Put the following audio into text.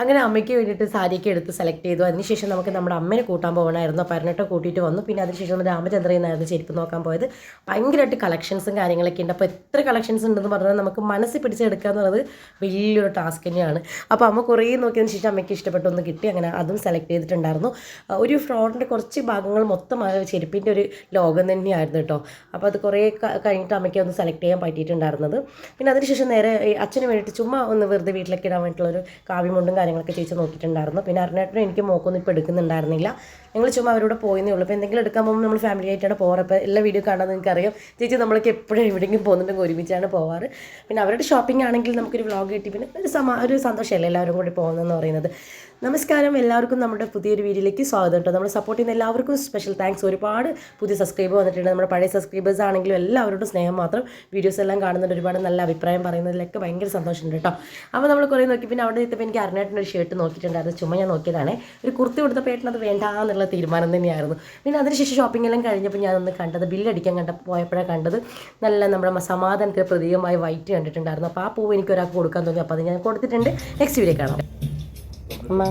അങ്ങനെ അമ്മയ്ക്ക് വേണ്ടിയിട്ട് സാരിയൊക്കെ എടുത്ത് സെലക്ട് ചെയ്തു. അതിനുശേഷം നമുക്ക് നമ്മുടെ അമ്മേനെ കൂട്ടാൻ പോകണമായിരുന്നു. അപ്പോൾ അരുണേട്ടൻ കൂട്ടിയിട്ട് വന്നു. പിന്നെ അതിനുശേഷം രാമചന്ദ്രയിൽ നിന്നായിരുന്നു ചെരുപ്പ് നോക്കാൻ പോയത്. ഭയങ്കരമായിട്ട് കളക്ഷൻസും കാര്യങ്ങളൊക്കെ ഉണ്ട്. അപ്പോൾ എത്ര കളക്ഷൻസ് ഉണ്ടെന്ന് പറഞ്ഞാൽ നമുക്ക് മനസ്സിൽ പിടിച്ചെടുക്കുക എന്നുള്ളത് വലിയൊരു ടാസ്ക് തന്നെയാണ്. അപ്പോൾ അമ്മ കുറേ നോക്കിയതിന് ശേഷം അമ്മയ്ക്ക് ഇഷ്ടപ്പെട്ടൊന്ന് കിട്ടി. അങ്ങനെ അതും സെലക്ട് ചെയ്തിട്ടുണ്ടായിരുന്നു. ഒരു ഫ്രോഡിൻ്റെ കുറച്ച് ഭാഗങ്ങൾ മൊത്തം ചെരുപ്പിൻ്റെ ഒരു ലോകം തന്നെയായിരുന്നു കേട്ടോ. അപ്പോൾ അത് കുറേ കഴിഞ്ഞിട്ട് അമ്മയ്ക്ക് ഒന്ന് സെലക്ട് ചെയ്യാൻ പറ്റിയിട്ടുണ്ടായിരുന്നത്. പിന്നെ അതിനുശേഷം നേരെ അച്ഛന് വേണ്ടിയിട്ട് ചുമ്മാ ഒന്ന് വെറുതെ വീട്ടിലേക്ക് ഇടാൻ വേണ്ടിയിട്ടുള്ളൊരു കാവ്യമുണ്ടും കാര്യങ്ങളൊക്കെ ചേച്ചി നോക്കിയിട്ടുണ്ടായിരുന്നു. പിന്നെ അരുണേട്ടനും എനിക്ക് മോക്കൊന്നും ഇപ്പോൾ എടുക്കുന്നുണ്ടായിരുന്നില്ല. ഞങ്ങൾ ചുമ്മാ അവരോട് പോയെന്നേ ഉള്ളൂ. അപ്പോൾ എന്തെങ്കിലും എടുക്കാൻ പോകുമ്പോൾ നമ്മൾ ഫാമിലി ആയിട്ടാണ് പോകാറ്. അപ്പോൾ എല്ലാ വീഡിയോ കാണാൻ നിങ്ങൾക്കറിയാം. ചേച്ചി നമ്മളൊക്കെ എപ്പോഴും എവിടെയെങ്കിലും പോകുന്നുണ്ടെങ്കിൽ ഒരുമിച്ചാണ് പോകാറ്. പിന്നെ അവരുടെ ഷോപ്പിംഗ് ആണെങ്കിൽ നമുക്കൊരു വ്ളോഗ് കിട്ടി. പിന്നെ ഒരു സന്തോഷമല്ലേ എല്ലാവരും കൂടി പോകുന്നതെന്ന് പറയുന്നത്. നമസ്കാരം, എല്ലാവർക്കും നമ്മുടെ പുതിയൊരു വീഡിയോയിലേക്ക് സ്വാഗതം കേട്ടോ. നമ്മൾ സപ്പോർട്ട് ചെയ്യുന്ന എല്ലാവർക്കും സ്പെഷ്യൽ താങ്ക്സ്. ഒരുപാട് പുതിയ സബ്സ്ക്രൈബർ വന്നിട്ടുണ്ട്. നമ്മുടെ പഴയ സബ്സ്ക്രൈബേഴ്സ് ആണെങ്കിലും എല്ലാവരോടും സ്നേഹം മാത്രം. വീഡിയോസ് എല്ലാം കാണുന്നുണ്ട്. ഒരുപാട് നല്ല അഭിപ്രായം പറയുന്നതിലൊക്കെ ഭയങ്കര സന്തോഷമുണ്ട് കേട്ടോ. അപ്പോൾ നമ്മൾ കുറേ നോക്കി. പിന്നെ അവിടെ എത്തിയപ്പോൾ എനിക്ക് അരുണേട്ടൻ്റെ ഒരു ഷർട്ട് നോക്കിയിട്ടുണ്ടായിരുന്നു. ചുമ്മാ ഞാൻ നോക്കിയതാണ്. ഒരു കുർത്തി കൊടുത്തപ്പോൾ ഏട്ടൻ അത് വേണ്ട എന്നുള്ള തീരുമാനം തന്നെയായിരുന്നു. പിന്നെ അതിനുശേഷം ഷോപ്പിംഗ് എല്ലാം കഴിഞ്ഞപ്പോൾ ഞാനൊന്ന് കണ്ടത് ബില്ലടിക്കാൻ പോയപ്പോഴാണ് കണ്ടത് നല്ല നമ്മുടെ സമാധാനത്തിന് പ്രതീകമായി വൈറ്റ് കണ്ടിട്ടുണ്ടായിരുന്നു. അപ്പോൾ ആ പൂവ് എനിക്ക് ഒരാൾക്ക് കൊടുക്കാൻ തോന്നി. അപ്പോൾ അത് ഞാൻ കൊടുത്തിട്ടുണ്ട്. നെക്സ്റ്റ് വീഡിയോ കാണാം. അമ്മ